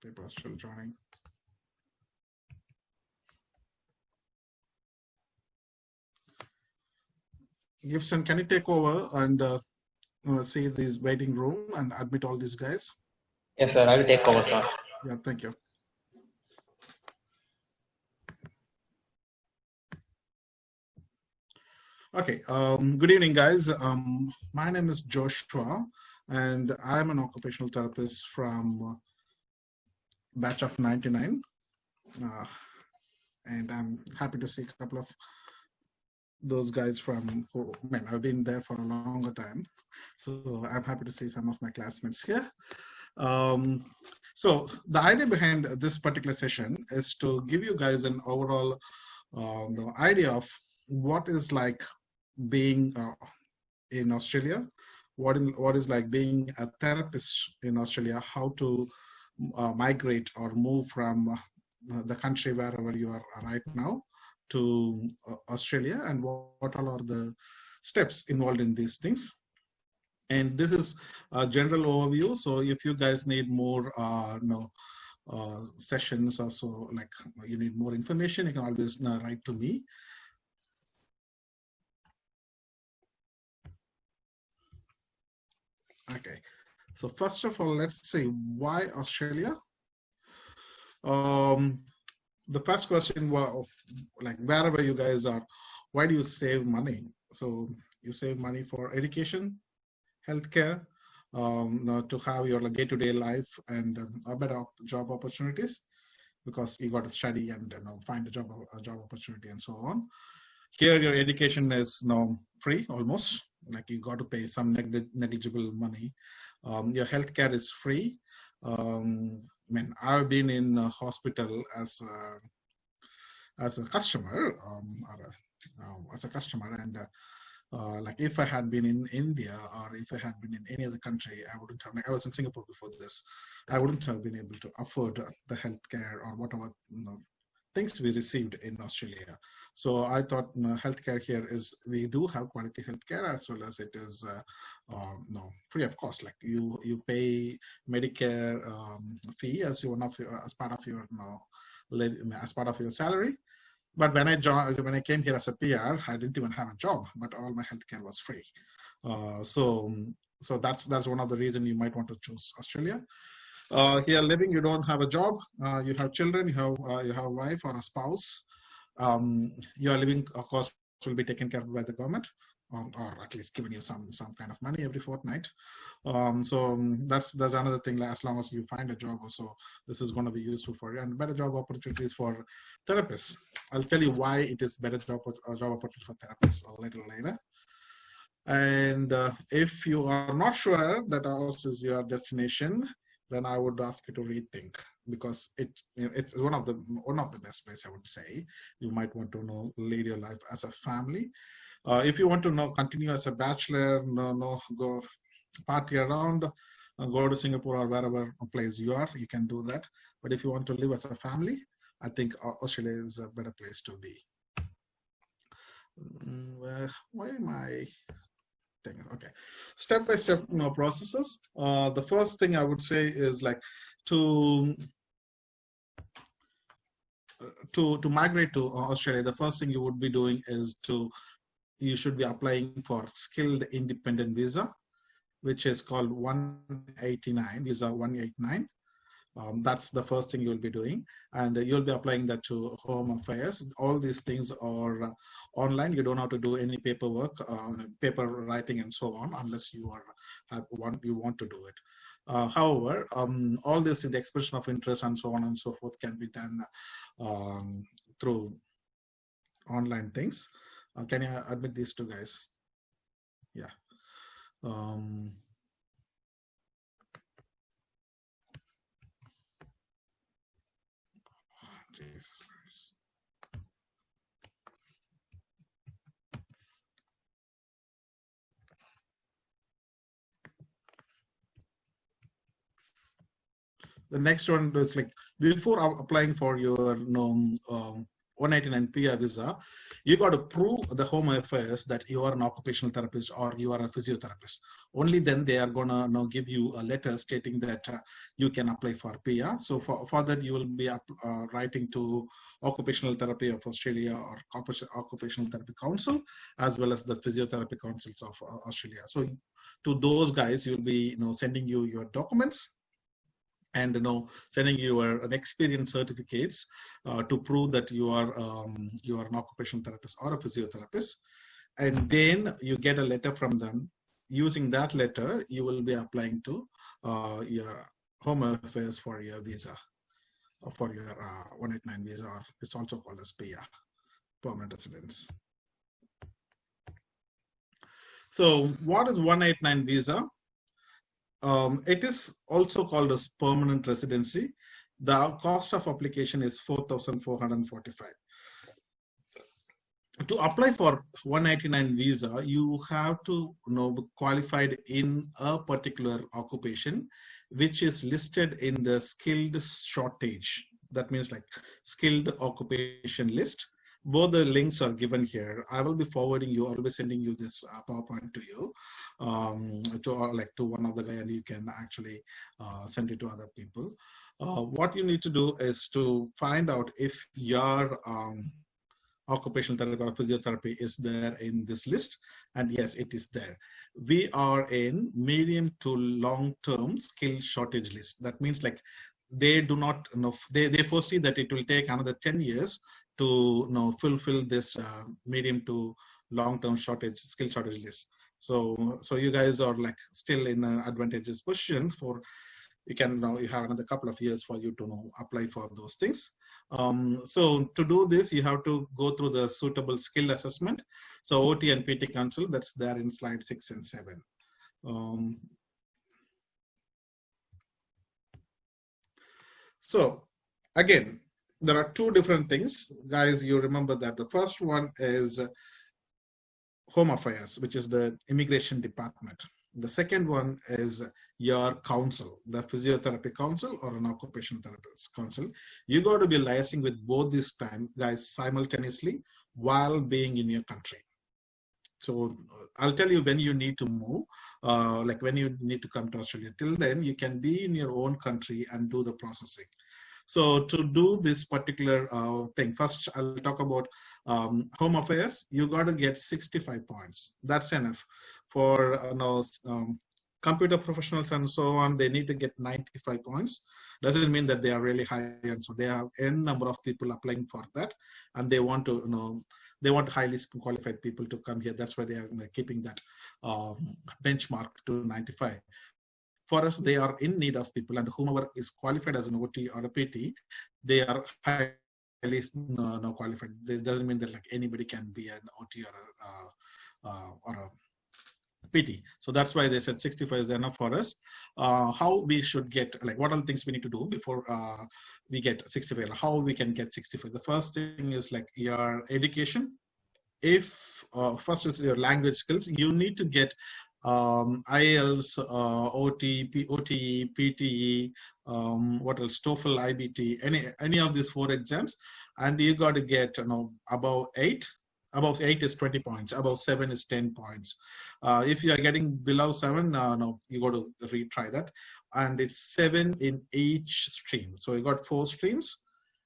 People are still joining. Gibson, can you take over and see this waiting room and admit all these guys? Yes, sir. I will take over, sir. Yeah, thank you. Okay, good evening, guys. My name is Joshua, and I'm an occupational therapist from batch of 99. And I'm happy to see a couple of those guys from who, man, I've been there for a longer time. So I'm happy to see some of my classmates here. So the idea behind this particular session is to give you guys an overall idea of what is like being in Australia, what is like being a therapist in Australia, how to migrate or move from the country wherever you are right now to Australia, and what all are the steps involved in these things. And this is a general overview. So if you guys need more sessions or so, like you need more information, you can always write to me. Okay, so first of all, let's see why Australia. The first question was like, wherever you guys are, why do you save money? So you save money for education, healthcare, to have your day-to-day life and better job opportunities, because you got to study and find a job opportunity and so on. Here, your education is now free almost. Like you got to pay some negligible money. Your healthcare is free. I've been in a hospital as a customer, and like if I had been in India or if I had been in any other country, I wouldn't have. Like I was in Singapore before this, I wouldn't have been able to afford the healthcare or whatever things we received in Australia. So I thought healthcare here is, we do have quality healthcare, as well as it is free of cost. Like you pay Medicare fee as as part of your salary. But when I came here as a PR, I didn't even have a job, but all my healthcare was free. So that's one of the reasons you might want to choose Australia. Here living, you don't have a job, you have children, you have a wife or a spouse. Your living cost will be taken care of by the government, or at least giving you some kind of money every fortnight. So that's another thing. As long as you find a job also, this is going to be useful for you, and better job opportunities for therapists. I'll tell you why it is better job opportunities for therapists a little later. And if you are not sure that ours is your destination, then I would ask you to rethink, because it's one of the best places, I would say. You might want to lead your life as a family. If you want to continue as a bachelor, go party around, go to Singapore or wherever place you are, you can do that. But if you want to live as a family, I think Australia is a better place to be. Why am I? Okay, step-by-step processes. The first thing I would say is like to migrate to Australia. The first thing you would be doing is you should be applying for skilled independent visa, which is called 189, visa 189. That's the first thing you'll be doing, and you'll be applying that to Home Affairs. All these things are online. You don't have to do any paperwork, paper writing, and so on, unless you want to do it. However, all this in the expression of interest and so on and so forth can be done through online things. Can you admit these two guys? Yeah. Jesus Christ. The next one is like, before applying for your 189 PR visa, you got to prove the Home Affairs that you are an occupational therapist or you are a physiotherapist. Only then they are gonna now give you a letter stating that you can apply for PR. So for that you will be writing to Occupational Therapy of Australia or Occupational Therapy Council, as well as the Physiotherapy Councils of Australia. So to those guys, you'll be sending you your documents and sending you an experience certificates to prove that you are an occupational therapist or a physiotherapist, and then you get a letter from them. Using that letter, you will be applying to your Home Affairs for your visa, or for your 189 visa, or it's also called as PR, permanent residence. So what is 189 visa? It is also called as permanent residency. The cost of application is 4,445. To apply for 199 visa, you have to be qualified in a particular occupation, which is listed in the skilled shortage. That means like skilled occupation list. Both the links are given here. I will be forwarding you, I will be sending you this PowerPoint to you, to one of the guys, and you can actually send it to other people. What you need to do is to find out if your occupational therapy or physiotherapy is there in this list, and yes, it is there. We are in medium to long-term skill shortage list. That means like they do not they foresee that it will take another 10 years to fulfill this medium to long-term skill shortage list. So you guys are like still in an advantageous position for you have another couple of years for you to apply for those things. So to do this, you have to go through the suitable skill assessment. So OT and PT Council, that's there in slide 6 and 7. So again, there are two different things, guys. You remember that the first one is Home Affairs, which is the immigration department. The second one is your council, the physiotherapy council or an occupational therapist council. You got to be liaising with both these guys simultaneously while being in your country. So I'll tell you when you need to move, like when you need to come to Australia. Till then, you can be in your own country and do the processing. So to do this particular thing, first I'll talk about Home Affairs. You got to get 65 points. That's enough. For computer professionals and so on, they need to get 95 points. Doesn't mean that they are really high, and so they have n number of people applying for that, and they want to they want highly qualified people to come here. That's why they are keeping that benchmark to 95. For us, they are in need of people, and whomever is qualified as an OT or a PT, they are highly qualified. This doesn't mean that like anybody can be an OT or a PT. So that's why they said 65 is enough for us. How we should get, like what are the things we need to do before we get 65, how we can get 65. The first thing is like your education. If first is your language skills, you need to get Ielts, OT, PTE, what else, Toefl, IBT, any of these 4 exams, and you got to get above 8. Above 8 is 20 points. Above 7 is 10 points. If you are getting below 7, no, you got to retry that. And it's 7 in each stream. So you got 4 streams,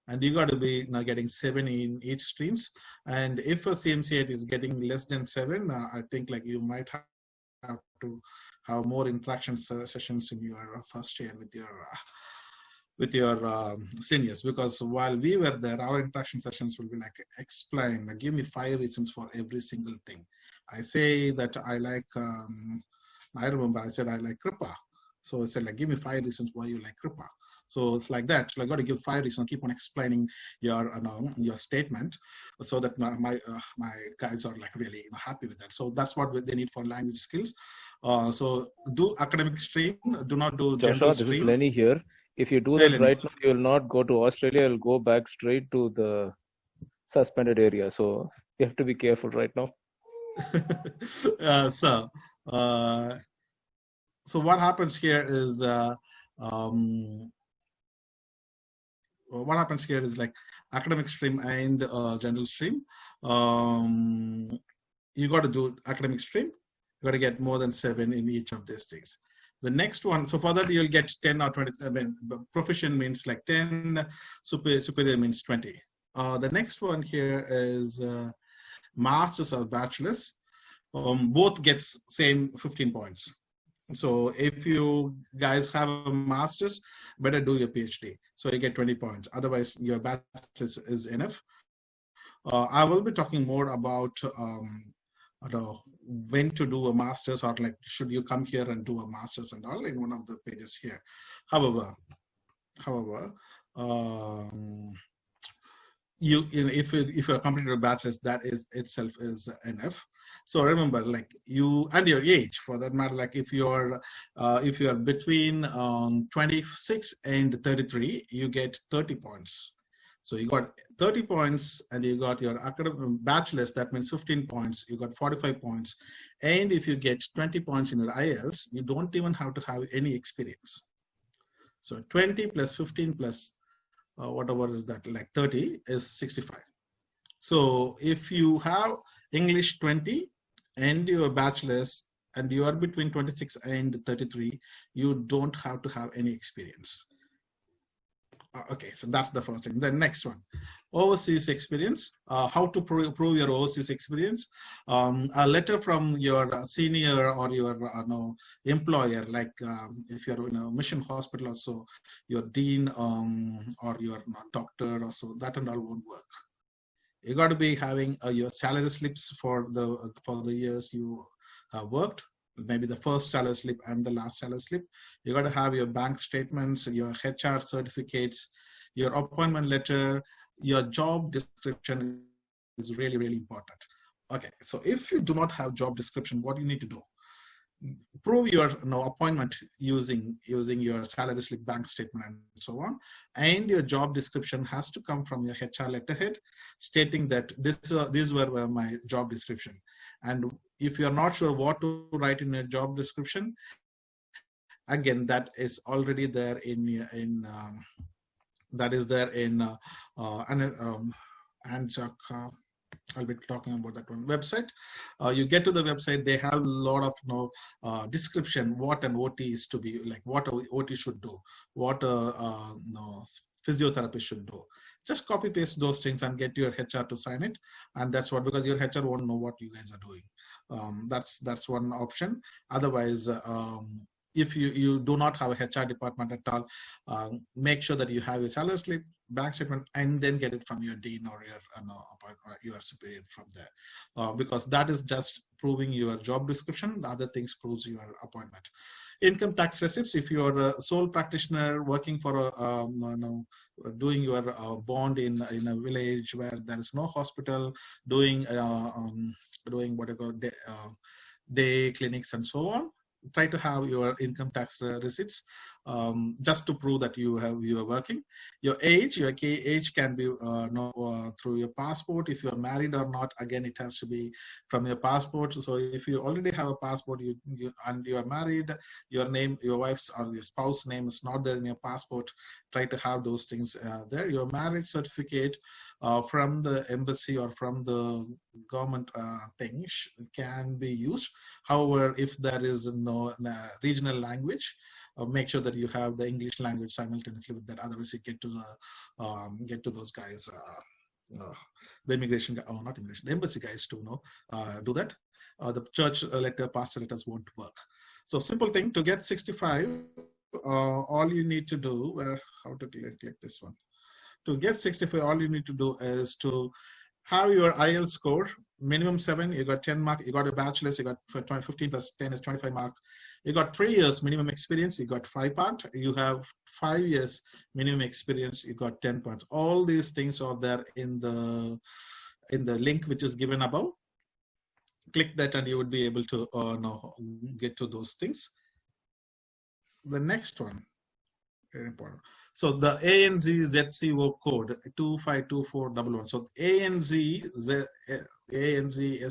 and you got to be getting 7 in each streams. And if a CMC8 is getting less than 7, I think like you might have to have more interaction sessions in your first year with your seniors, because while we were there, our interaction sessions will be like, explain, give me 5 reasons for every single thing. I say that I like, I remember I said I like Kripa. So it said like, give me 5 reasons why you like Kripa. So it's like that. So I got to give 5 reasons, keep on explaining your statement, so that my guys are like really happy with that. So that's what they need for language skills. So do academic stream, do not do general stream. This is Lenny here. If you do that right now, you will not go to Australia, you'll go back straight to the suspended area. So you have to be careful right now. So what happens here is what happens here is like academic stream and general stream. You got to do academic stream. You got to get more than 7 in each of these things. The next one, so for that you'll get 10 or 20. I mean, proficient means like 10, superior means 20. The next one here is masters or bachelors. Both gets same 15 points. So if you guys have a master's, better do your PhD. So you get 20 points. Otherwise, your bachelor's is enough. I will be talking more about when to do a master's, or like should you come here and do a master's and all in one of the pages here. However, if you're completed a bachelor's, that is itself is enough. So remember, like you and your age for that matter, like if you're between 26 and 33, you get 30 points. So you got 30 points and you got your academic bachelor's, that means 15 points, you got 45 points. And if you get 20 points in your Ielts, you don't even have to have any experience. So 20 plus 15 plus whatever is that, like 30 is 65. So if you have English 20 and your bachelor's and you are between 26 and 33, you don't have to have any experience. Okay, so that's the first thing. The next one, overseas experience. How to prove your overseas experience. A letter from your senior or your employer, like if you're in a mission hospital or so, your dean or your doctor or so, that and all won't work. You got to be having your salary slips for the years you have worked. Maybe the first salary slip and the last salary slip. You got to have your bank statements, your HR certificates, your appointment letter, your job description is really, really important. Okay, so if you do not have job description, what you need to do? Prove your appointment using your salary slip, bank statement, and so on. And your job description has to come from your HR letterhead, stating that these were my job description. And if you're not sure what to write in your job description, again, that is already there I'll be talking about that one website. You get to the website, they have a lot of description what an OT is to be like, what a OT should do, what a physiotherapist should do. Just copy paste those things and get your HR to sign it, and that's what, because your HR won't know what you guys are doing. That's one option. Otherwise, if you do not have a HR department at all, make sure that you have a salary slip, bank statement, and then get it from your dean or your superior from there, because that is just proving your job description. The other things proves your appointment. Income tax receipts. If you're a sole practitioner working for doing your bond in a village where there is no hospital, doing what you call day clinics and so on, try to have your income tax receipts just to prove that you are working. Your age can be through your passport. If you're married or not, again, it has to be from your passport. So if you already have a passport and you are married, your name, your wife's or your spouse's name is not there in your passport, try to have those things there. Your marriage certificate from the embassy or from the government thing can be used. However, if there is no regional language, make sure that you have the English language simultaneously with that. Otherwise, you get to those guys, the immigration guy, not immigration, the embassy guys to do that. The church letter, pastor letters won't work. So simple thing to get 65. All you need to do, how to click this one. To get 65, all you need to do is to have your Ielts score, minimum 7, you got 10 mark, you got a bachelor's, you got 15 plus 10 is 25 mark. You got 3 years minimum experience, you got 5 points. You have 5 years minimum experience, you got 10 points. All these things are there in the link which is given above. Click that and you would be able to get to those things. The next one, very important. So the ANZ ZCO code 252411. So ANZ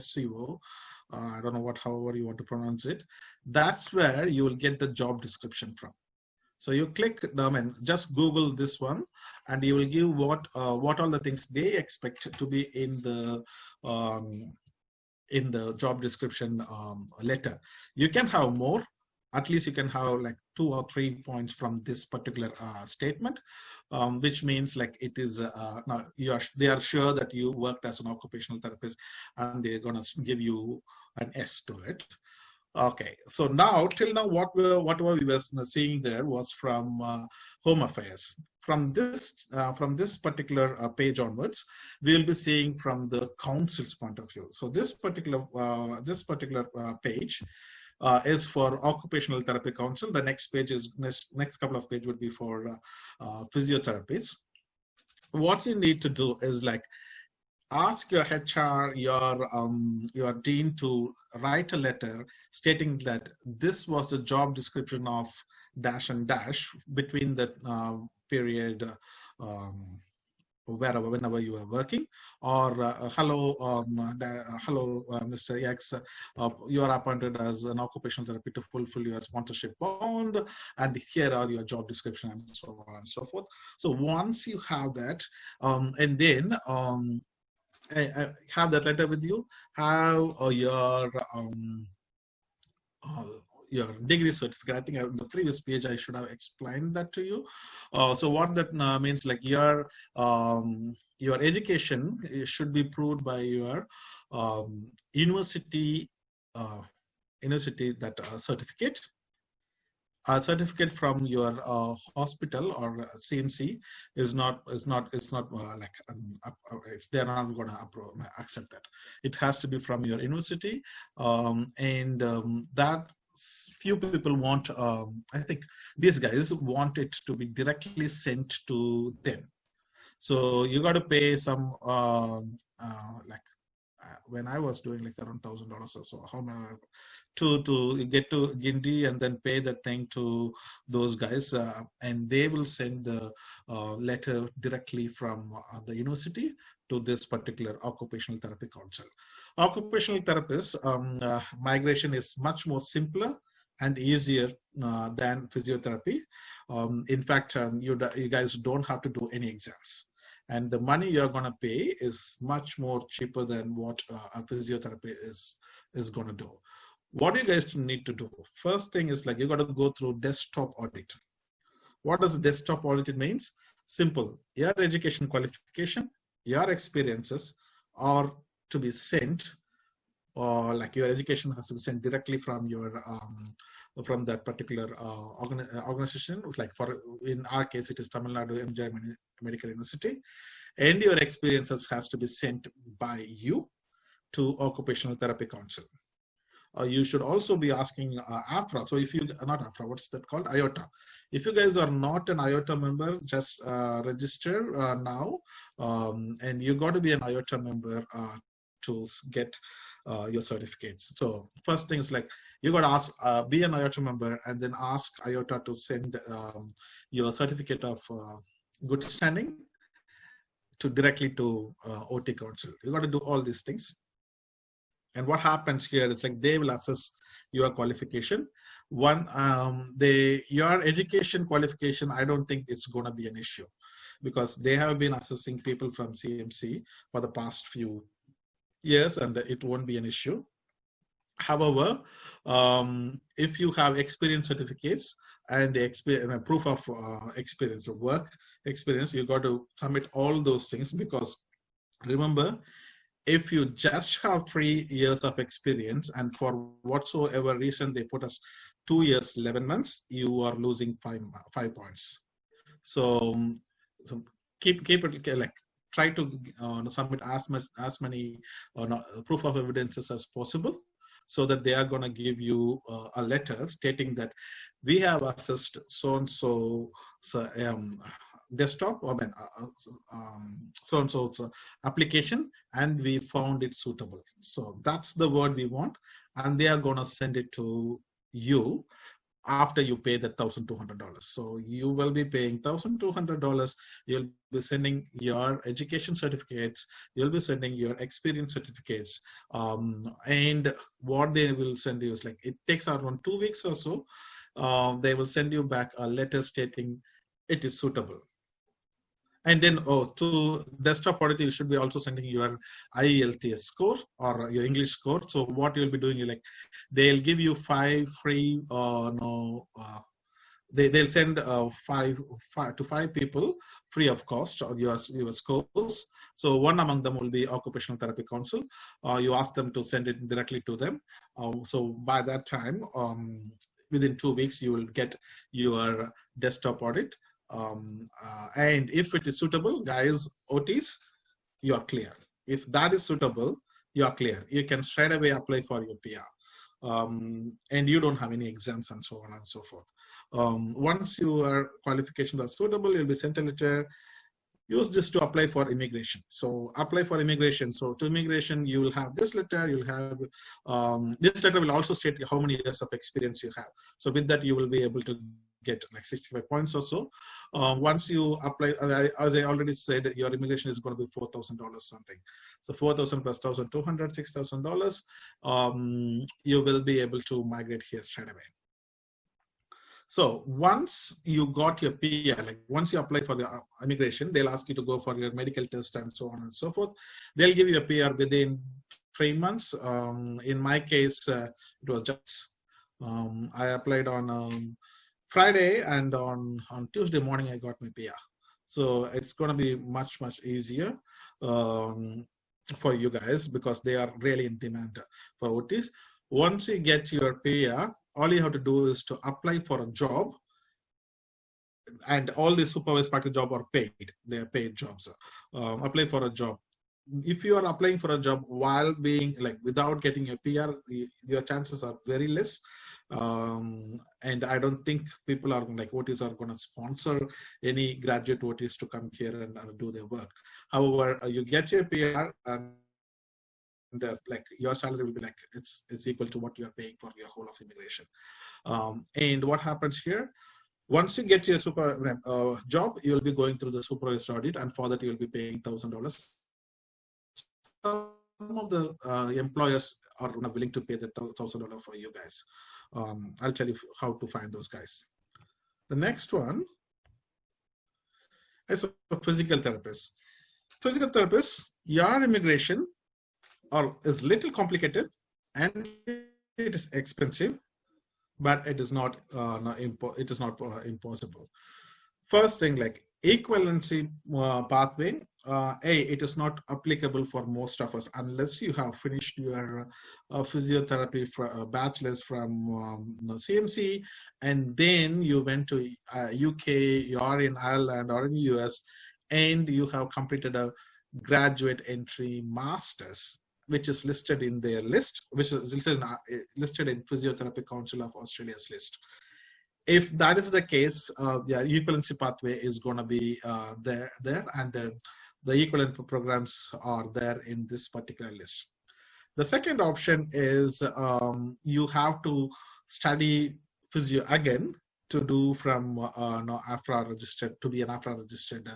SCO, I don't know however you want to pronounce it. That's where you will get the job description from. So you click them and just Google this one, and you will give what all the things they expect to be in the job description letter. You can have more. At least you can have like 2 or 3 points from this particular statement, which means like it is now they are sure that you worked as an occupational therapist, and they're gonna give you an S to it. Okay, so now till now whatever we were seeing there was from Home Affairs. From this particular page onwards, we will be seeing from the council's point of view. So this particular page is for Occupational Therapy Council. The next page is next couple of pages would be for physiotherapists. What you need to do is like ask your HR, your dean to write a letter stating that this was the job description of dash and dash between the period whenever you are working, or hello, Mr. X, you are appointed as an occupational therapist to fulfill your sponsorship bond, and here are your job description, and so on and so forth. So once you have that, and then have that letter with you, have your degree certificate. I think on the previous page I should have explained that to you. So what that means, like your education should be proved by your university that certificate. A certificate from your hospital or CMC is not like they're not going to accept that. It has to be from your university, and that few people want. I think these guys want it to be directly sent to them. So you got to pay some when I was doing like around $1,000 or so, to get to Gindi and then pay the thing to those guys, and they will send the letter directly from the university to this particular Occupational Therapy Council. Occupational therapists migration is much more simpler and easier than physiotherapy. In fact, you guys don't have to do any exams. And the money you're going to pay is much more cheaper than what a physiotherapy is going to do. What do you guys need to do? First thing is like you got to go through desktop audit. What does desktop audit means? Simple. Your education qualification, your experiences are to be sent, or like your education has to be sent directly from your from that particular organization. Like in our case, it is Tamil Nadu MJ Medical University, and your experiences has to be sent by you to Occupational Therapy Council. You should also be asking AFRA. So if you not AFRA, what's that called? IOTA. If you guys are not an IOTA member, just register now, and you got to be an IOTA member to get your certificates. So first thing is like you got to ask, be an IOTA member, and then ask IOTA to send your certificate of good standing directly to OT Council. You got to do all these things. And what happens here is like they will assess your qualification. Your education qualification, I don't think it's going to be an issue, because they have been assessing people from CMC for the past few years, and it won't be an issue. However, if you have experience certificates and proof of experience, of work experience, you got to submit all those things, because remember, if you just have 3 years of experience and for whatsoever reason they put us 2 years, 11 months, you are losing 5 points. So keep it like try to submit as many proof of evidences as possible, so that they are going to give you a letter stating that we have assessed so-and-so desktop, so-and-so application, and we found it suitable. So that's the word we want, and they are going to send it to you after you pay the $1,200. So you will be paying $1,200. You'll be sending your education certificates. You'll be sending your experience certificates. And what they will send you is like, it takes around 2 weeks or so. they will send you back a letter stating it is suitable. And then, to desktop audit, you should be also sending your Ielts score or your English score. So what you'll be doing, they'll give you 5 free, they'll send 5 to 5 people free of cost on your scores. So one among them will be Occupational Therapy Council. You ask them to send it directly to them. So by that time, within 2 weeks, you will get your desktop audit. And if it is suitable, guys, OTs, you are clear. If that is suitable, you are clear. You can straight away apply for your PR. And you don't have any exams and so on and so forth. Once your qualifications are suitable, you'll be sent a letter. Use this to apply for immigration. So apply for immigration. So to immigration, you will have this letter. You'll have this letter will also state how many years of experience you have. So with that, you will be able to get like 65 points or so. Once you apply, as I already said, your immigration is going to be $4,000 something. So 4,000 plus $1,200, $6,000. You will be able to migrate here straight away. So once you got your PR, like once you apply for the immigration, they'll ask you to go for your medical test and so on and so forth. They'll give you a PR within 3 months. In my case, it was just, I applied on Friday, and on Tuesday morning, I got my PR. So it's going to be much, much easier for you guys because they are really in demand for OTs. Once you get your PR, all you have to do is to apply for a job, and all the supervised practice jobs are paid. They are paid jobs. Apply for a job. If you are applying for a job while being without getting a PR, your chances are very less. And I don't think people are OTs are going to sponsor any graduate OTs to come here and do their work. However, you get your PR, and your salary will be it's equal to what you are paying for your whole of immigration. And what happens here? Once you get your job, you will be going through the supervised audit, and for that you will be paying $1,000. Some of the employers are willing to pay the $1,000 for you guys. I'll tell you how to find those guys. The next one is a physical therapist. Physical therapist, your immigration is little complicated and it is expensive, but it is not impossible. First thing, equivalency pathway, it is not applicable for most of us unless you have finished your physiotherapy bachelor's from CMC, and then you went to UK, or in Ireland, or in US, and you have completed a graduate entry master's, which is listed in their list, which is listed in Physiotherapy Council of Australia's list. If that is the case, the equivalency pathway is going to be there, and the equivalent programs are there in this particular list. The second option is you have to study physio again to do from AFRA registered, to be an AFRA registered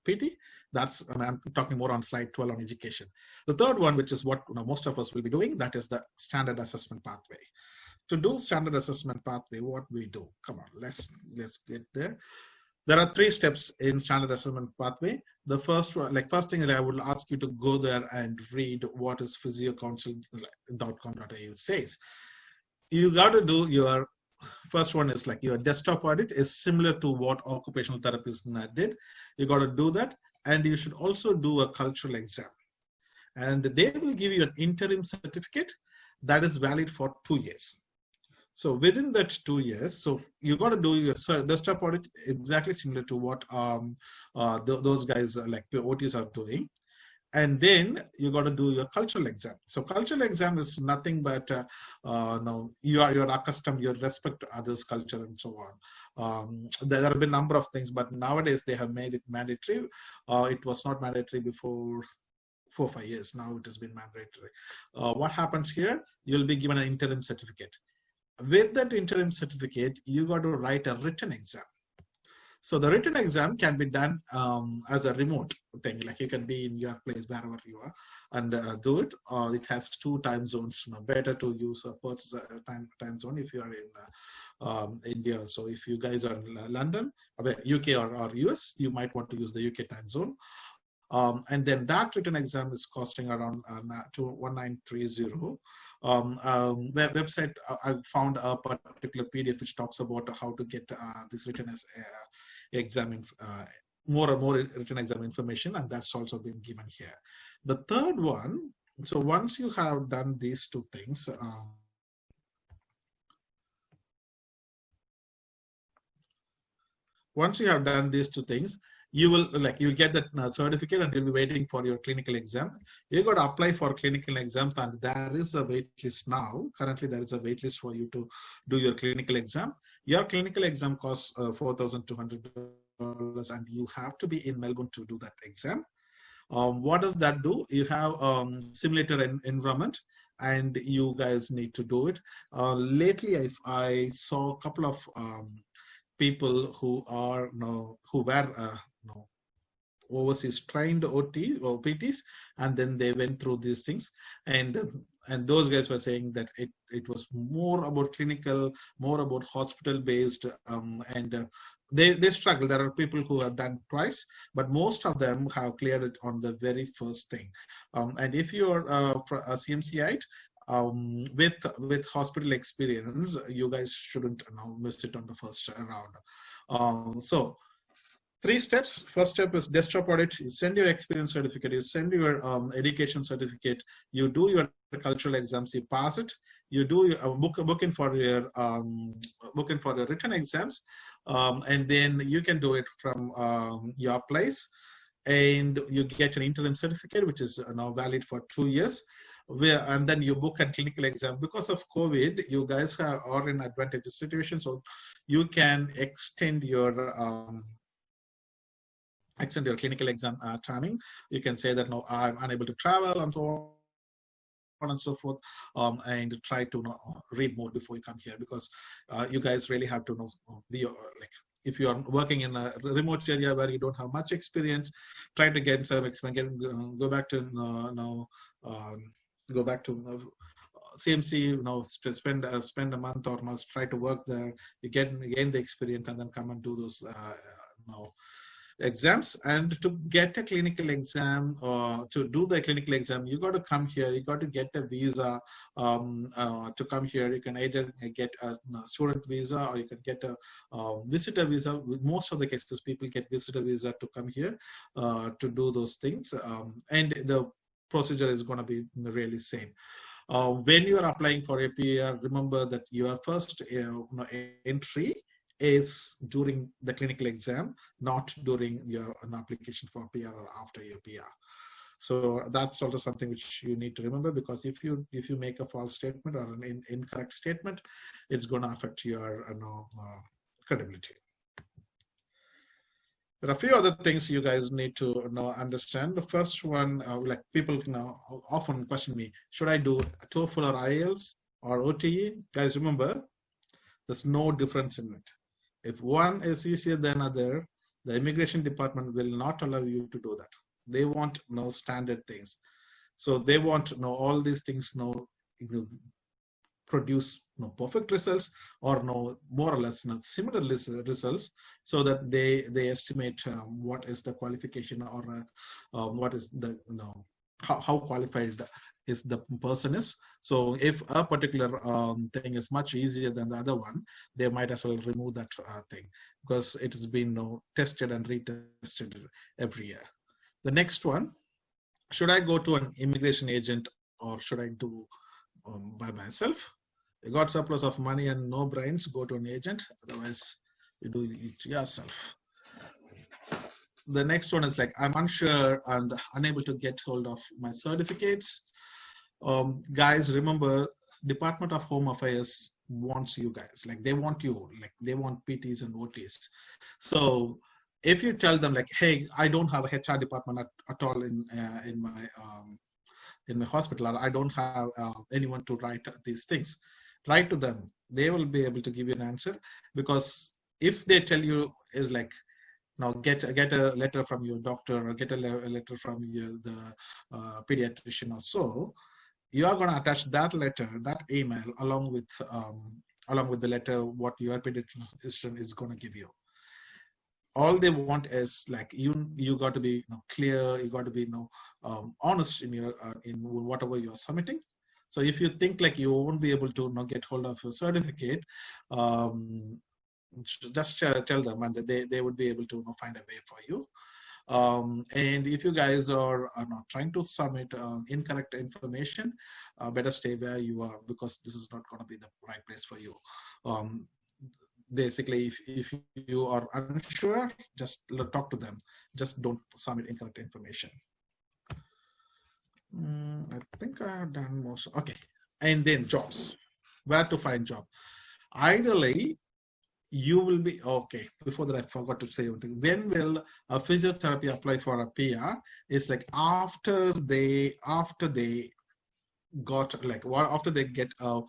PT. That's, I'm talking more on slide 12 on education. The third one, which is what most of us will be doing, that is the standard assessment pathway. To do standard assessment pathway, what we do? Come on, let's get there. There are 3 steps in standard assessment pathway. The first one, first thing, I would ask you to go there and read what is physiocouncil.com.au says. You got to do your first one is your desktop audit is similar to what occupational therapists did. You got to do that, and you should also do a cultural exam. And they will give you an interim certificate that is valid for 2 years. So within that 2 years, so you got to do your desktop audit exactly similar to what those guys OTs are doing. And then you got to do your cultural exam. So cultural exam is nothing but you're accustomed, you respect others' culture and so on. There have been a number of things, but nowadays they have made it mandatory. It was not mandatory before 4 or 5 years. Now it has been mandatory. What happens here? You'll be given an interim certificate. With that interim certificate, you got to write a written exam. So the written exam can be done as a remote thing, like you can be in your place wherever you are and do it. It has 2 time zones. Better to use a time zone if you are in India. So if you guys are in London, UK or US, you might want to use the UK time zone. And then that written exam is costing around 1930. Website, I found a particular PDF which talks about how to get this written as exam, more and more written exam information, and that's also been given here. The third one, so once you have done these 2 things, once you have done these 2 things, you'll get that certificate and you'll be waiting for your clinical exam. You got to apply for clinical exam, and there is a wait list now. Currently, there is a wait list for you to do your clinical exam. Your clinical exam costs $4,200, and you have to be in Melbourne to do that exam. What does that do? You have simulator environment, and you guys need to do it. Lately, I saw a couple of people who are who were overseas trained OT or PTs, and then they went through these things, and those guys were saying that it was more about clinical, more about hospital based, and they struggle. There are people who have done twice, but most of them have cleared it on the very first thing. And if you're a CMCite with hospital experience, you guys shouldn't miss it on the first round. So 3 steps. First step is desktop audit. You send your experience certificate, you send your education certificate, you do your cultural exams, you pass it, you do booking for your written exams, and then you can do it from your place, and you get an interim certificate which is now valid for 2 years. And then you book a clinical exam. Because of COVID, you guys are in advantageous situation, so you can extend your clinical exam timing. You can say that no, I'm unable to travel and so on and so forth, and try to read more before you come here, because you guys really have to be like, if you are working in a remote area where you don't have much experience, try to get some experience. Go back to CMC, spend a month or try to work there. You gain the experience, and then come and do those exams. And to get a clinical exam, to do the clinical exam, you got to come here. You got to get a visa to come here. You can either get a student visa, or you can get a visitor visa. With most of the cases, people get visitor visa to come here to do those things, and the procedure is going to be really same. When you are applying for a PR, remember that your first entry is during the clinical exam, not during your application for PR or after your PR. So that's also something which you need to remember, because if you make a false statement or an incorrect statement, it's going to affect your credibility. There are a few other things you guys need to understand. The first one, like people often question me, should I do Toefl or Ielts or OTE? Guys, remember, there's no difference in it. If one is easier than other, the immigration department will not allow you to do that. They want standard things. So they want all these things produce perfect results, or more or less similar results, so that they estimate what is the qualification, or what is the how qualified is the person is. So if a particular thing is much easier than the other one, they might as well remove that thing, because it has been tested and retested every year. The next one, should I go to an immigration agent, or should I do by myself? You got surplus of money and no brains, go to an agent. Otherwise, you do it yourself. The next one is like, I'm unsure and unable to get hold of my certificates. Guys, remember, Department of Home Affairs wants you guys. Like, they want you. Like, they want PTs and OTs. So if you tell them like, hey, I don't have a HR department at all in my hospital, or I don't have anyone to write these things, write to them. They will be able to give you an answer, because if they tell you is like, now get a letter from your doctor or get a letter from the pediatrician or so, you are going to attach that letter, that email, along with the letter what your pediatrician is going to give you. All they want is like you got to be clear, you got to be honest in your in whatever you're submitting. So if you think like you won't be able to get hold of a certificate, just tell them, and they would be able to find a way for you. And if you guys are not trying to submit incorrect information, better stay where you are, because this is not going to be the right place for you. Basically, if you are unsure, just talk to them. Just don't submit incorrect information. I think I have done most. Okay. And then jobs. Where to find job? Ideally, you will be okay. Before that, I forgot to say one thing. When will a physiotherapy apply for a PR? It's like after they got like after they get a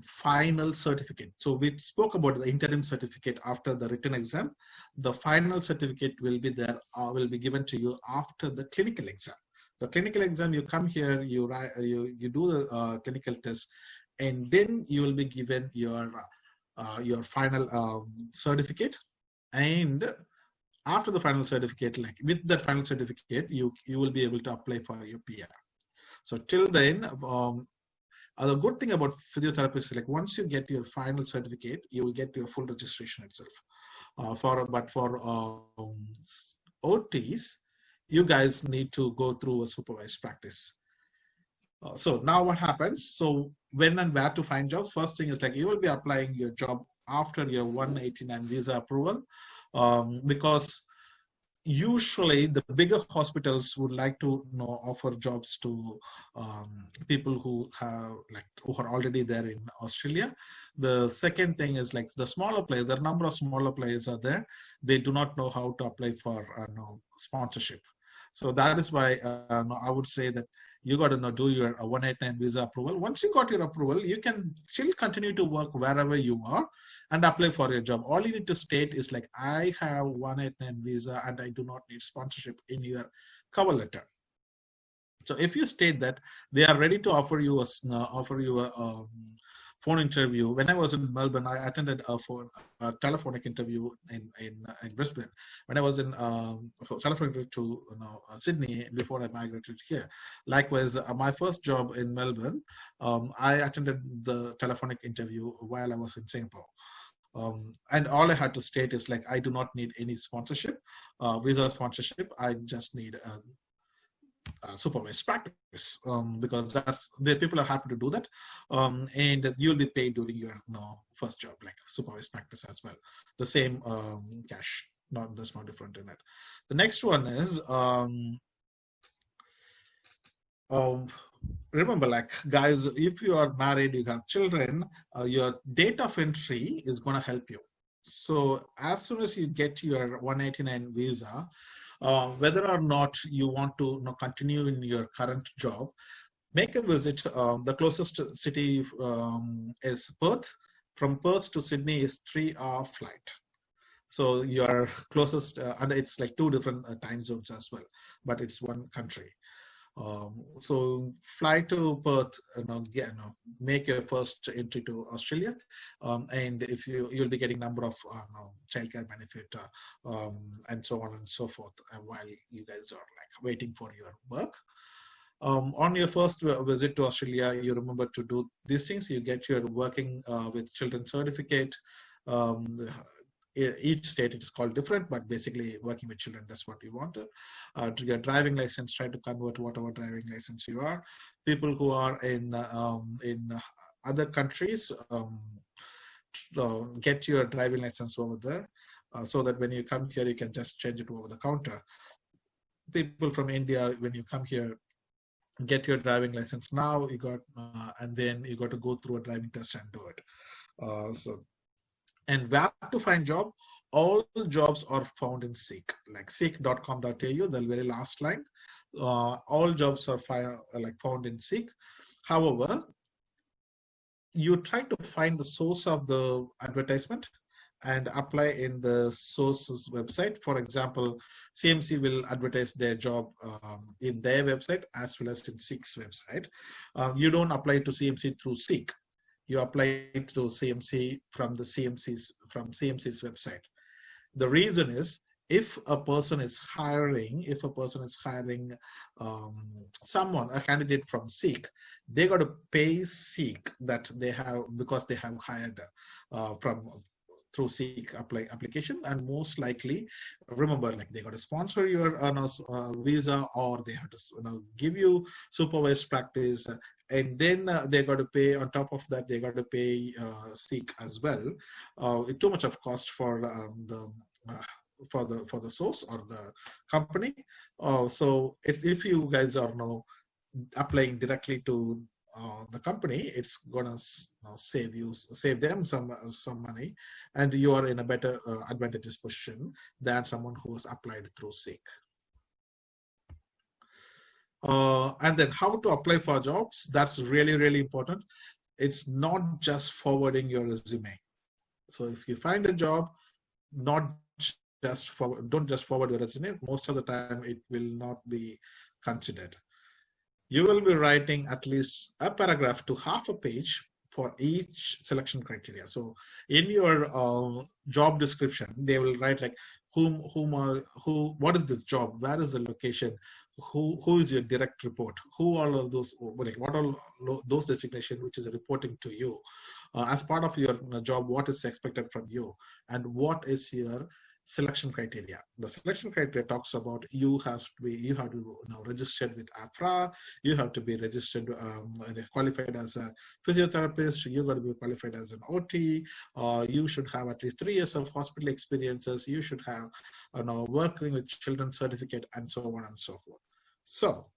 final certificate. So we spoke about the interim certificate after the written exam. The final certificate will be there, will be given to you after the clinical exam. The clinical exam, you come here, you do the clinical test, and then you will be given your final certificate. And after the final certificate, like with that final certificate, you will be able to apply for your PR. So till then, the good thing about physiotherapy is like once you get your final certificate, you will get your full registration itself. For OTs, you guys need to go through a supervised practice. So now what happens? So when and where to find jobs? First thing is like you will be applying your job after your 189 visa approval, because usually the bigger hospitals would like to offer jobs to people who are already there in Australia. The second thing is like the smaller players, the number of smaller players are there. They do not know how to apply for sponsorship. So that is why I would say that you got to do your 189 visa approval. Once you got your approval, you can still continue to work wherever you are and apply for your job. All you need to state is like, I have 189 visa and I do not need sponsorship in your cover letter. So if you state that, they are ready to offer you a phone interview. When I was in Melbourne, I attended a telephonic interview in Brisbane. When I was in telephonic to Sydney before I migrated here. Likewise, my first job in Melbourne, I attended the telephonic interview while I was in Singapore. And all I had to state is like, I do not need any sponsorship, visa sponsorship. I just need supervised practice, because that's the people are happy to do that, and you'll be paid during your first job, like supervised practice as well. The same cash, there's no different in it. The next one is remember, like guys, if you are married, you have children, your date of entry is going to help you. So as soon as you get your 189 visa, whether or not you want to continue in your current job, make a visit. The closest city is Perth. From Perth to Sydney is 3-hour flight. So your closest, and it's like 2 different time zones as well, but it's one country. So fly to Perth, make your first entry to Australia, and if you'll be getting number of childcare benefit and so on and so forth while you guys are like waiting for your work. On your first visit to Australia, you remember to do these things. You get your working with children certificate. Each state it is called different, but basically working with children, that's what you want. To your driving license, try to convert whatever driving license you are. People who are in other countries, get your driving license over there, so that when you come here, you can just change it over the counter. People from India, when you come here, get your driving license now. You got, and then you got to go through a driving test and do it. And where to find job? All jobs are found in Seek, like seek.com.au, the very last line. All jobs are found in Seek. However, you try to find the source of the advertisement and apply in the source's website. For example, CMC will advertise their job in their website as well as in Seek's website. You don't apply to CMC through Seek. You apply to CMC from CMC's website. The reason is, if a person is hiring someone, a candidate from Seek, they got to pay Seek that they have, because they have hired through Seek application, and most likely, remember, like, they got to sponsor your visa, or they have to give you supervised practice, and then they got to pay on top of that. They got to pay Seek as well. Too much of cost for the source or the company. So if you guys are now applying directly to the company, it's gonna save them some money, and you are in a better advantageous position than someone who has applied through Seek. And then how to apply for jobs, that's really, really important. It's not just forwarding your resume. So if you find a job, don't just forward your resume. Most of the time it will not be considered. You will be writing at least a paragraph to half a page for each selection criteria. So in your job description, they will write like what is this job, where is the location, who is your direct report, who all of those, like what all those designation which is reporting to you as part of your job, what is expected from you, and what is your selection criteria. The selection criteria talks about you have to be registered with AFRA, you have to be registered, qualified as a physiotherapist, you got to be qualified as an OT, you should have at least 3 years of hospital experiences, you should have working with children certificate, and so on and so forth. So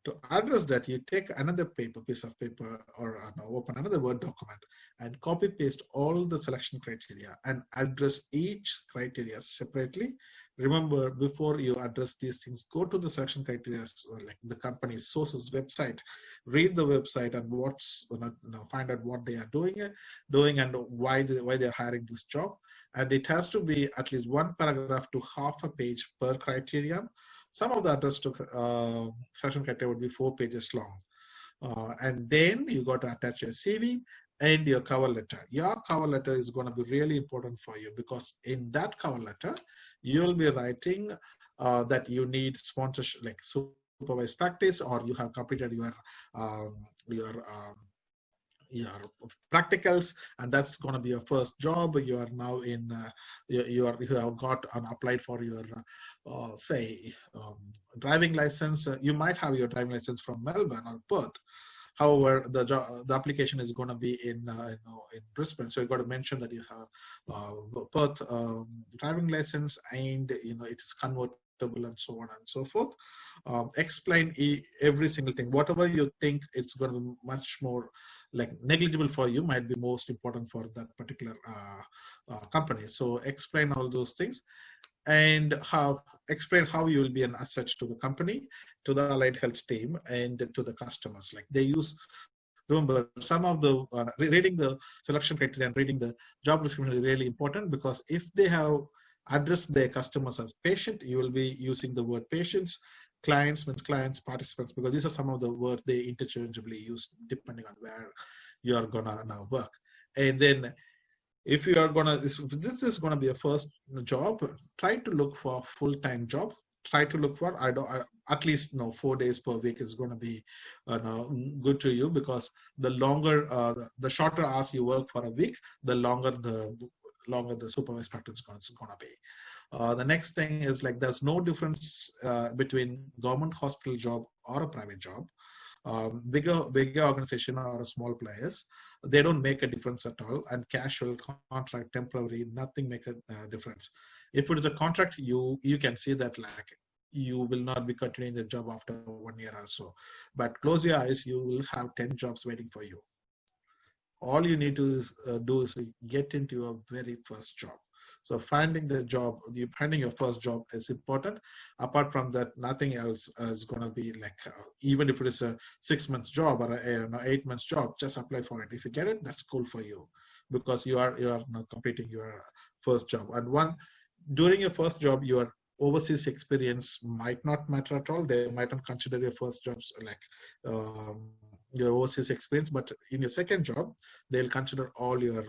to address that, you take another piece of paper, or open another Word document and copy paste all the selection criteria and address each criteria separately. Remember, before you address these things, go to the selection criteria, like the company's sources website, read the website and find out what they are doing and why they're hiring this job. And it has to be at least one paragraph to half a page per criteria. Some of the address selection criteria would be 4 pages long. And then you got to attach your CV and your cover letter. Your cover letter is going to be really important for you, because in that cover letter, you'll be writing that you need sponsorship, like supervised practice, or you have completed your practicals, and that's going to be your first job. You are now in you have got applied for your driving license. You might have your driving license from Melbourne or Perth. However, the application is going to be in Brisbane, so you got to mention that you have Perth driving license, and it's convertible and so on and so forth. Explain every single thing. Whatever you think it's going to be much more like negligible for you might be most important for that particular company. So explain all those things, and explain how you will be an asset to the company, to the allied health team, and to the customers. Like they use, remember, some of the reading the selection criteria and reading the job description is really important, because if they have addressed their customers as patient, you will be using the word patients. Clients means clients, participants, because these are some of the words they interchangeably use depending on where you are gonna now work. And then if you are gonna, this is gonna be a first job, try to look for a full-time job. Try to look for at least 4 days per week is going to be good to you, because the shorter hours you work for a week, the longer the supervised practice is going to be. The next thing is, like, there's no difference between government hospital job or a private job. Bigger organization or a small players, they don't make a difference at all. And casual, contract, temporary, nothing make a difference. If it is a contract, you can see that, like, you will not be continuing the job after 1 year or so. But close your eyes, you will have 10 jobs waiting for you. All you need to do is get into your very first job. So finding your first job is important. Apart from that, nothing else is going to be like, even if it is a 6 month job or a 8 months job, just apply for it. If you get it, that's cool for you. because you are now completing your first job. And during your first job, your overseas experience might not matter at all. They might not consider your first jobs like your overseas experience, but in your second job, they'll consider all your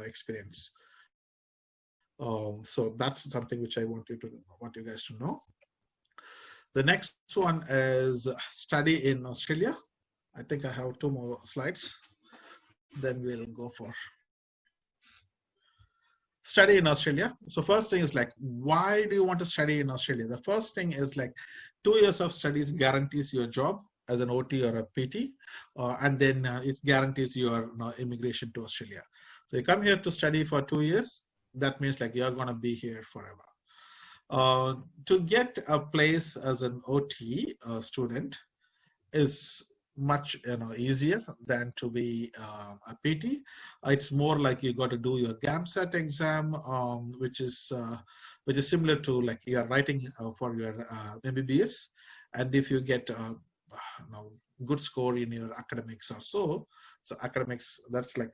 experience. So that's something which I want you guys to know. The next one is study in Australia. I think I have 2 more slides. Then we'll go for study in Australia. So first thing is like, why do you want to study in Australia? The first thing is like 2 years of studies guarantees your job as an OT or a PT, and then it guarantees your immigration to Australia. So you come here to study for 2 years. That means like you're going to be here forever. To get a place as an OT student is much easier than to be a PT. It's more like you got to do your GAMSAT exam, which is similar to like you are writing for your MBBS, and if you get good score in your academics or so academics, that's like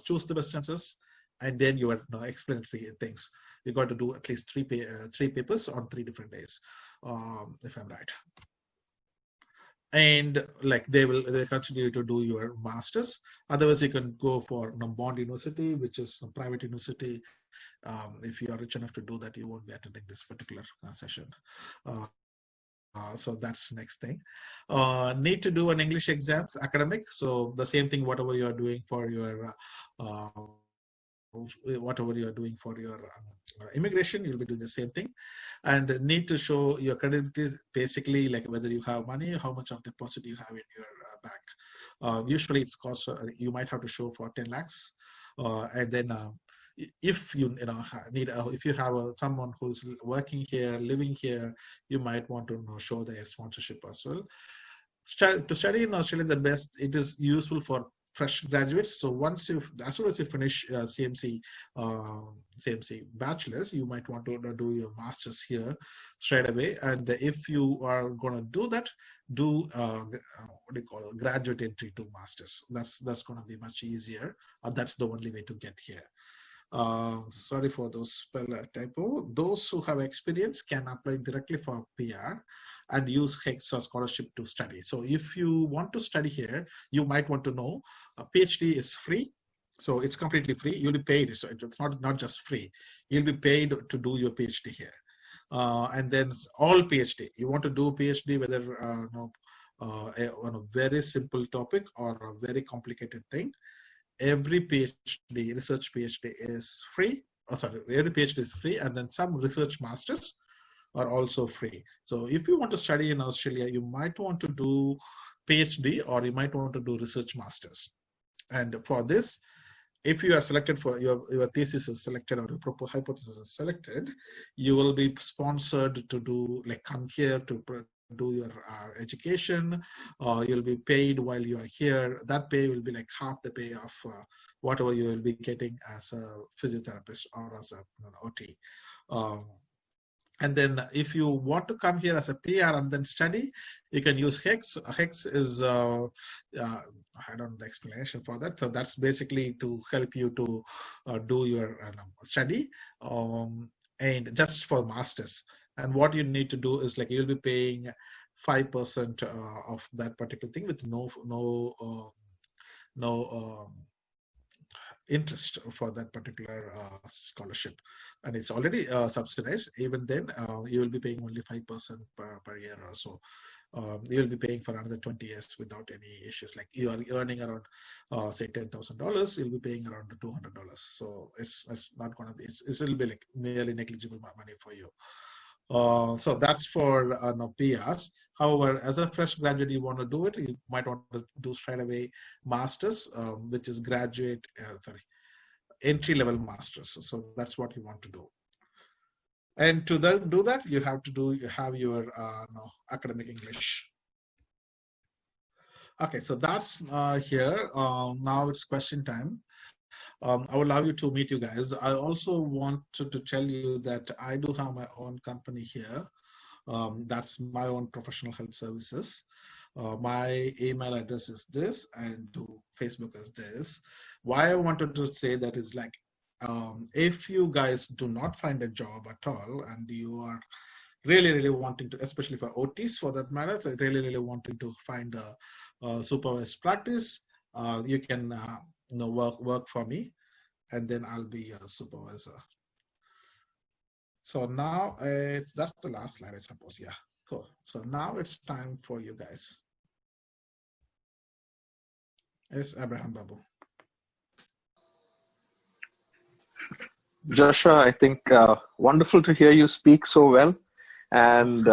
choose the best chances. And then your explanatory things, you got to do at least 3 papers on 3 different days, if I'm right. And like they continue to do your masters. Otherwise, you can go for Bond University, which is a private university. If you are rich enough to do that, you won't be attending this particular session. So that's the next thing. Need to do an English exams, academic. So the same thing, whatever you are doing for your immigration, you'll be doing the same thing. And need to show your credibility, basically like whether you have money, how much of deposit you have in your bank. Usually it's cost, you might have to show for 10 lakhs. And then if you need if you have someone who's working here, living here, you might want to show their sponsorship as well. To study in Australia, the best, it is useful for fresh graduates. So as soon as you finish CMC bachelor's, you might want to do your master's here straight away. And if you are going to do that, do what do you call graduate entry to master's. That's going to be much easier, or that's the only way to get here. Sorry for those spell typo. Those who have experience can apply directly for PR and use HECS or scholarship to study. So if you want to study here, you might want to know a PhD is free. So it's completely free. You'll be paid. So it's not just free. You'll be paid to do your PhD here. And then all PhD. You want to do PhD, whether on a very simple topic or a very complicated thing. Every PhD, research PhD is free. Every PhD is free, and then some research masters are also free. So if you want to study in Australia, you might want to do PhD or you might want to do research masters. And for this, if you are selected for your thesis is selected or your hypothesis is selected, you will be sponsored to do like come here to do your education. You'll be paid while you are here. That pay will be like half the pay of whatever you will be getting as a physiotherapist or as an OT. And then if you want to come here as a PR and then study, you can use HECS. HECS is, I don't know the explanation for that. So that's basically to help you to do your study and just for masters. And what you need to do is like you'll be paying 5% of that particular thing with no interest for that particular scholarship, and it's already subsidized. Even then, you will be paying only 5% per year or so. You will be paying for another 20 years without any issues. Like you are earning around, say $10,000, you'll be paying around $200. So it's not going to be. It will be like nearly negligible money for you. So that's for PRs. However, as a fresh graduate, you want to do it, you might want to do straight away masters, which is entry-level masters. So that's what you want to do. And to do that, you have your academic English. Okay, so that's here. Now it's question time. I would love you to meet you guys. I also want to tell you that I do have my own company here. That's my own professional health services. my email address is this, and to Facebook is this. Why I wanted to say that is like, if you guys do not find a job at all, and you are really wanting to, especially for OTs for that matter, so really wanting to find a supervised practice, you can work for me, and then I'll be a supervisor. So now that's the last slide, I suppose. Yeah, cool. So now it's time for you guys. Yes, Abraham Babu. Joshua, I think wonderful to hear you speak so well and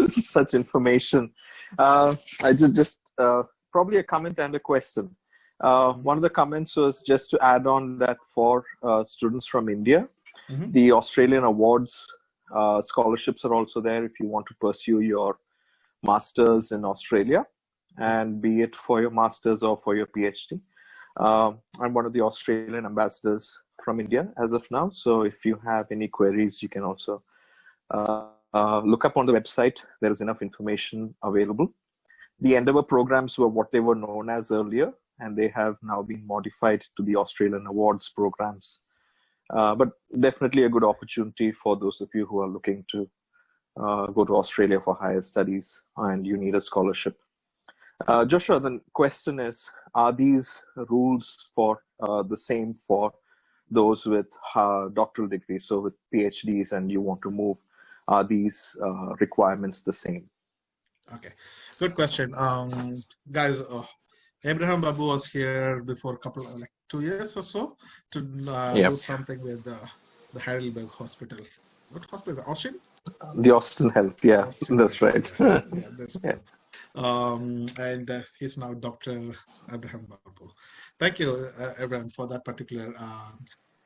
such information. I just probably a comment and a question. One of the comments was just to add on that for students from India, the Australian awards scholarships are also there if you want to pursue your masters in Australia, and be it for your masters or for your PhD. I'm one of the Australian ambassadors from India as of now. So if you have any queries, you can also look up on the website. There is enough information available. The Endeavour programs were what they were known as earlier, and they have now been modified to the Australian Awards programs. But definitely a good opportunity for those of you who are looking to go to Australia for higher studies and you need a scholarship. Joshua, the question is, are these rules for the same for those with doctoral degrees, so with PhDs, and you want to move? Are these requirements the same? Okay, good question. Guys, Abraham Babu was here before a couple of, like 2 years or so to do something with the Heidelberg Hospital. What hospital? Austin? The Austin Health, yeah, Austin that's Health, right. Yeah, that's cool. And he's now Dr. Abraham Babu. Thank you, Abraham, for that particular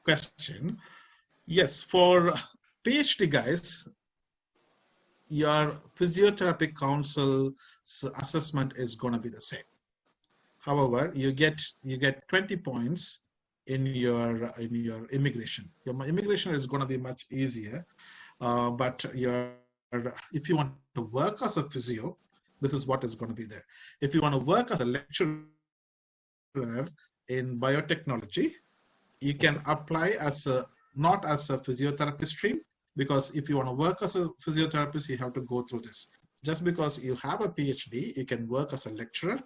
question. Yes, for PhD guys, your physiotherapy council's assessment is going to be the same. However, you get 20 points in your immigration. Your immigration is going to be much easier, but if you want to work as a physio, this is what is going to be there. If you want to work as a lecturer in biotechnology, you can apply as not as a physiotherapy stream, because if you want to work as a physiotherapist, you have to go through this. Just because you have a PhD, you can work as a lecturer.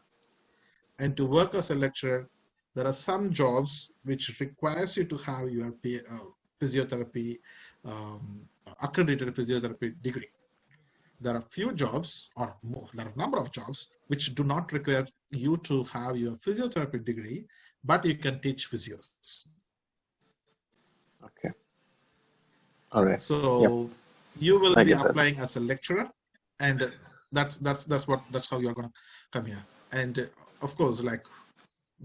And to work as a lecturer, there are some jobs which requires you to have your physiotherapy, accredited physiotherapy degree. There are few jobs, or more, there are a number of jobs which do not require you to have your physiotherapy degree, but you can teach physios. Okay. All right. So you will be applying as a lecturer, and that's how you're going to come here. And of course, like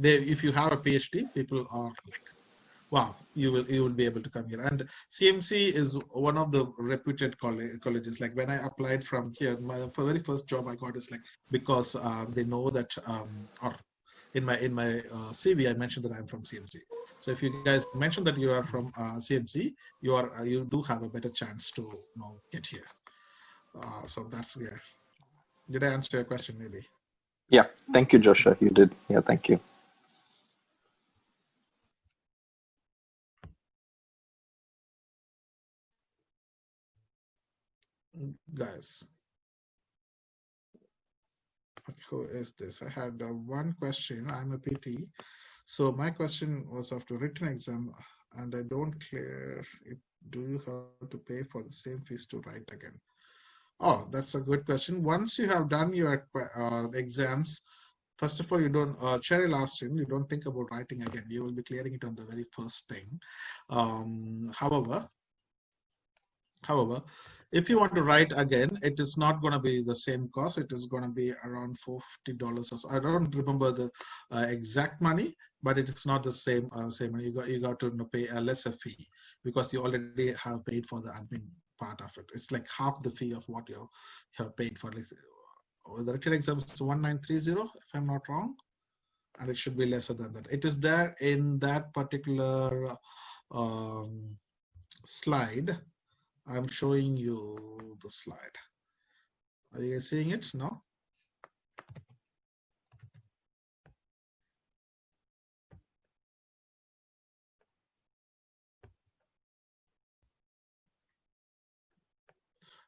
if you have a PhD, people are like, wow, you will be able to come here. And CMC is one of the reputed colleges. Like when I applied from here, my very first job I got is like, because they know that, or in my CV I mentioned that I'm from CMC. So if you guys mention that you are from CMC, you do have a better chance to get here. So that's Did I answer your question? Maybe. Yeah. Thank you, Joshua. You did. Yeah. Thank you. Guys, who is this? I had one question. I'm a PT. So my question was after written exam, and I don't clear it. Do you have to pay for the same fees to write again? Oh, that's a good question. Once you have done your exams, first of all, you don't, Cheryl asked you don't think about writing again. You will be clearing it on the very first thing. However, if you want to write again, it is not going to be the same cost. It is going to be around $40 or so. I don't remember the exact money, but it is not the same money. You got to pay a lesser fee because you already have paid for the admin part of it. It's like half the fee of what you have paid for. Like, the written exam is 1930, if I'm not wrong, and it should be lesser than that. It is there in that particular slide. I'm showing you the slide. Are you guys seeing it? No?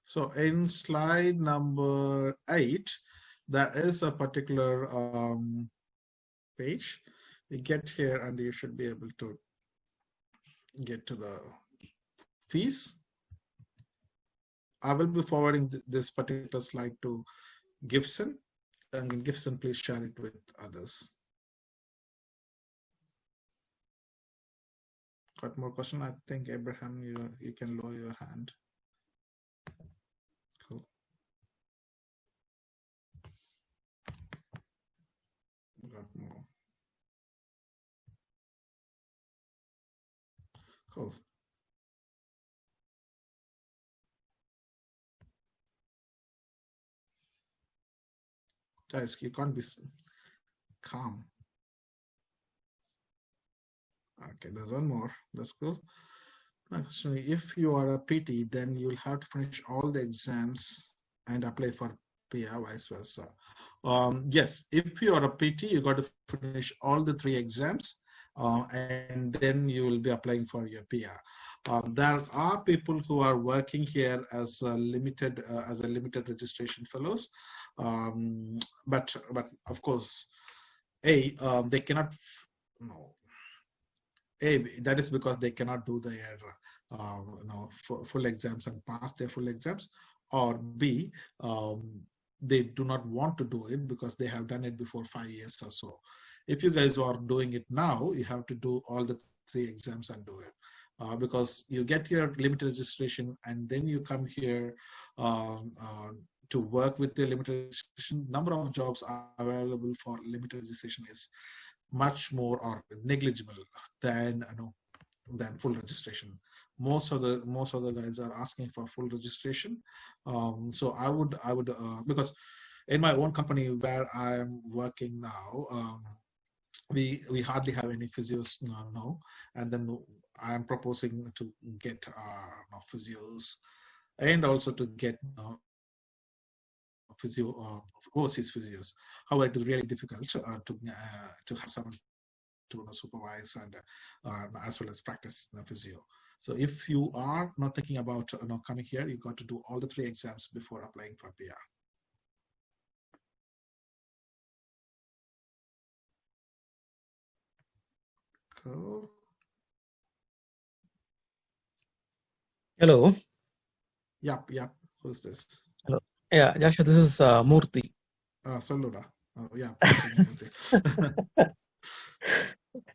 So in slide number 8, there is a particular page. You get here and you should be able to get to the fees. I will be forwarding this particular slide to Gibson, and Gibson, please share it with others. Got more question? I think Abraham, you can lower your hand. Cool. Got more. Cool. Guys, you can't be calm. Okay, there's one more. That's cool. Actually, if you are a PT, then you'll have to finish all the exams and apply for PR, vice versa. Yes, if you are a PT, you got to finish all the 3 exams, and then you will be applying for your PR. There are people who are working here as a limited registration fellows, but of course, they cannot. No. A, that is because they cannot do their full exams and pass their full exams, or B, they do not want to do it because they have done it before 5 years or so. If you guys are doing it now, you have to do all the 3 exams and do it, because you get your limited registration and then you come here to work with the limited registration. Number of jobs are available for limited registration is much more or negligible than full registration. Most of the guys are asking for full registration. So I would because in my own company where I am working now, we hardly have any physios now, and then I am proposing to get physios, and also to get overseas physios. However, it is really difficult to have someone to supervise and as well as practice physio. So if you are not thinking about coming here, you got to do all the 3 exams before applying for PR. Cool. Hello. Yep. Who's this? Hello. Yeah, Joshua, this is Murthy. Saluda. Yeah.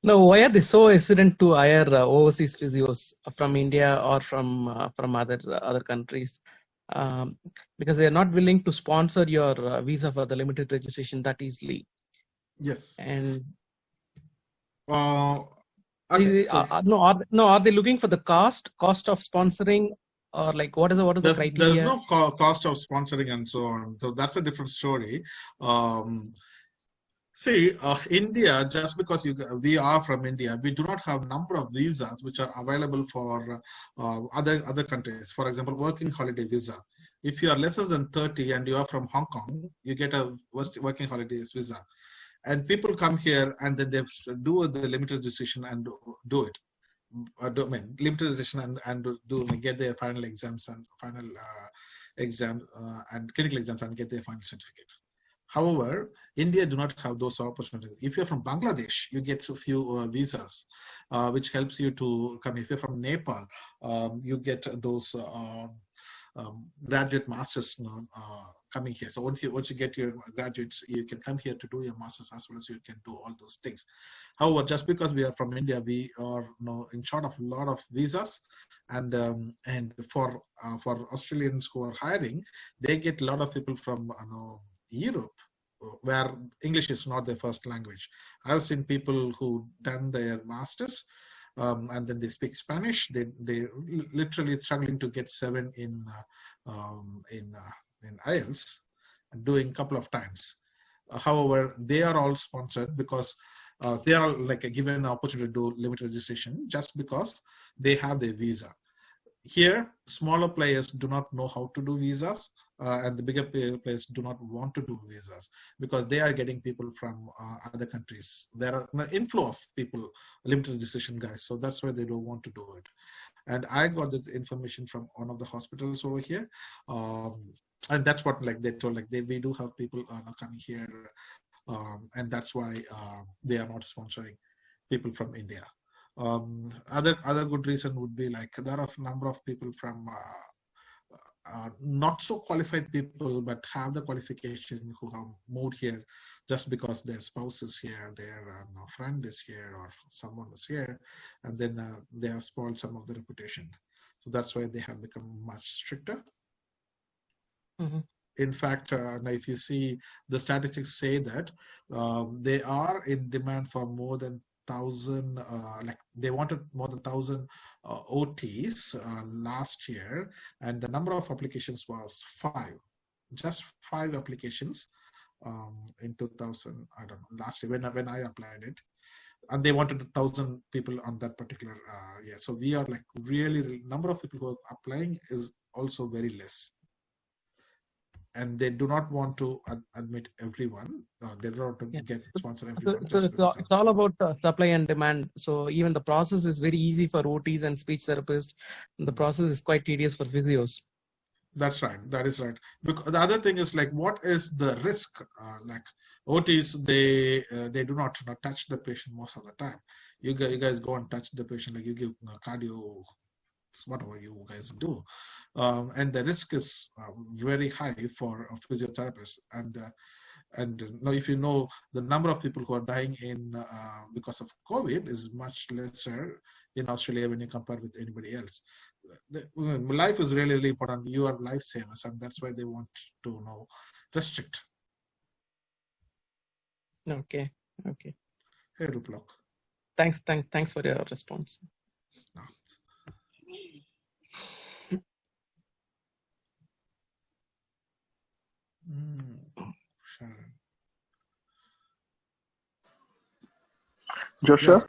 Now, why are they so hesitant to hire overseas physios from India or from other countries? Because they are not willing to sponsor your visa for the limited registration that easily. Yes. And okay, so are they looking for the cost of sponsoring, or like what is the criteria? There's no cost of sponsoring and so on. So that's a different story. See, India, just because we are from India, we do not have number of visas which are available for other countries. For example, working holiday visa. If you are lesser than 30 and you are from Hong Kong, you get a working holidays visa. And people come here and then they do the limited registration and do it. Limited registration and get their final exams and final and clinical exams and get their final certificate. However, India do not have those opportunities. If you're from Bangladesh, you get a few visas, which helps you to come. If you're from Nepal, you get those graduate masters coming here. So once you get your graduates, you can come here to do your masters as well as you can do all those things. However, just because we are from India, we are in short of a lot of visas, and for Australians who are hiring, they get a lot of people from Europe, where English is not their first language. I've seen people who done their masters and then they speak Spanish. They literally struggling to get 7 in Ielts, and doing a couple of times. However, they are all sponsored because they are like given an opportunity to do limited registration just because they have their visa. Here, smaller players do not know how to do visas. and the bigger players do not want to do visas because they are getting people from other countries. There are an inflow of people, limited decision guys, so that's why they don't want to do it. And I got the information from one of the hospitals over here, and that's what like they told, like we do have people coming here, and that's why they are not sponsoring people from India. Other good reason would be like there are a number of people from not so qualified people, but have the qualification who have moved here just because their spouse is here, their friend is here, or someone is here, and then they have spoiled some of the reputation. So that's why they have become much stricter. Mm-hmm. In fact, now if you see the statistics say that they are in demand for more than 1,000, like they wanted more than 1,000 OTs last year, and the number of applications was 5, just 5 applications in 2000. I don't know, last year when I applied it, and they wanted 1,000 people on that particular year. So we are like really number of people who are applying is also very less. And they do not want to admit everyone. They don't want to get sponsor everyone. So it's all about supply and demand. So even the process is very easy for OTs and speech therapists. The process is quite tedious for physios. That's right. That is right. Because the other thing is like, what is the risk? Like OTs, they do not touch the patient most of the time. You guys go and touch the patient, like you give cardio, whatever you guys do, and the risk is very high for a physiotherapist. And now, if you know the number of people who are dying in because of COVID is much lesser in Australia when you compare with anybody else. Life is really, really important. You are lifesavers, and that's why they want to restrict. Okay. Hey, Ruplok. Thanks for your response. No. Sharon. Joshua,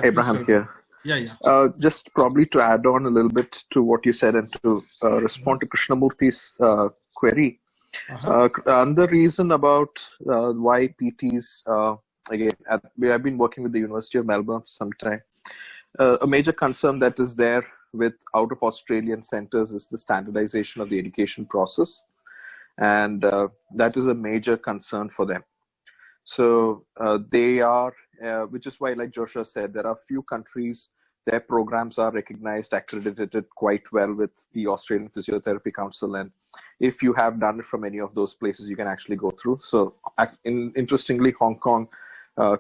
Abraham here. Yeah. Just probably to add on a little bit to what you said and to respond to Krishnamurthy's query. Another reason about why PTs, again, I've been working with the University of Melbourne for some time. A major concern that is there with out of Australian centers is the standardization of the education process. And that is a major concern for them. So they are, which is why, like Joshua said, there are few countries, their programs are recognized, accredited quite well with the Australian Physiotherapy Council. And if you have done it from any of those places, you can actually go through. So interestingly, Hong Kong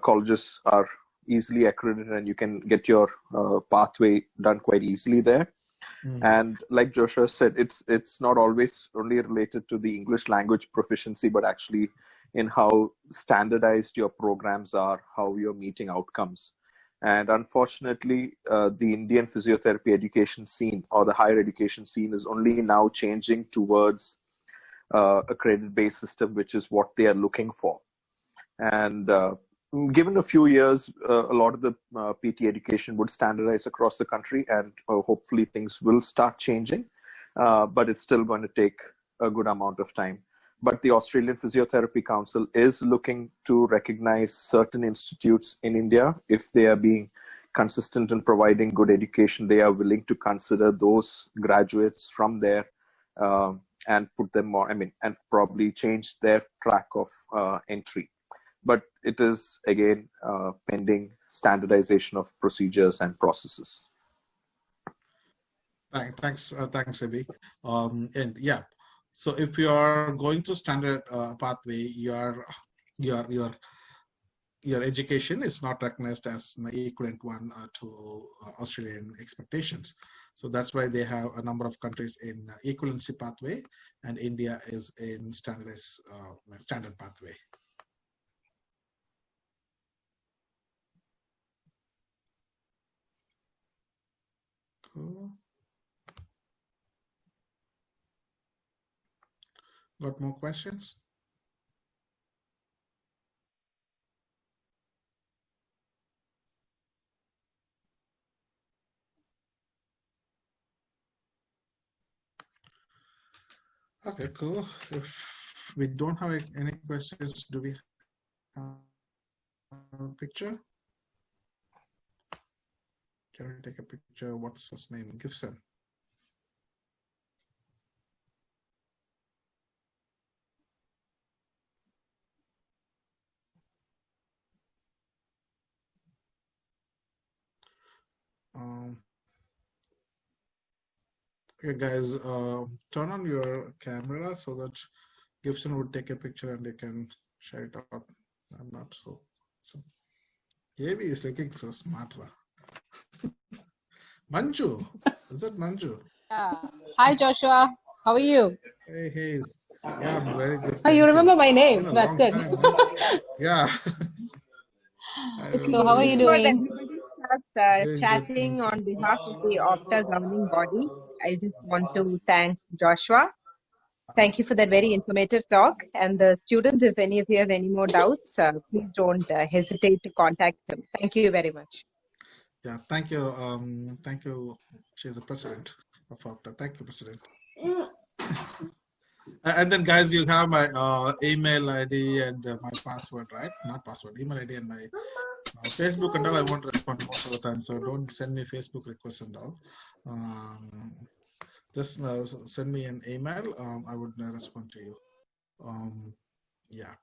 colleges are easily accredited and you can get your pathway done quite easily there. And like Joshua said, it's not always only related to the English language proficiency, but actually in how standardized your programs are, how you're meeting outcomes. And unfortunately, the Indian physiotherapy education scene or the higher education scene is only now changing towards a credit-based system, which is what they are looking for. And given a few years, a lot of the PT education would standardize across the country, and hopefully things will start changing, but it's still going to take a good amount of time. But the Australian Physiotherapy Council is looking to recognize certain institutes in India. If they are being consistent in providing good education, they are willing to consider those graduates from there and put them more, and probably change their track of entry. But it is, again, pending standardization of procedures and processes. Thanks, Abhi. And yeah, so if you are going to standard pathway, your education is not recognized as an equivalent one to Australian expectations. So that's why they have a number of countries in equivalency pathway, and India is in standard pathway. Cool. Got more questions? Okay, cool. If we don't have any questions, do we have a picture? Can we take a picture? What's his name? Gibson. Okay, guys, turn on your camera so that Gibson would take a picture and they can share it out. I'm not so. Yavi is looking so smart. Manju, is that Manju? Yeah. Hi, Joshua. How are you? Hey. Yeah, I'm very good. Oh, you remember my name. Been a That's long good. time, huh? Yeah. I So, how are you remember doing? Everybody starts Doing good, chatting thank on you. behalf of the Opta governing body. I just want to thank Joshua. Thank you for that very informative talk. And the students, if any of you have any more doubts, please don't hesitate to contact him. Thank you very much. Yeah, thank you. Thank you. She's the president of Opta. Thank you, President. And then, guys, you have my email ID and my password, right? Not password, email ID and my Facebook and all. I won't respond most of the time, so don't send me Facebook requests and all. Just send me an email. I would respond to you. Yeah.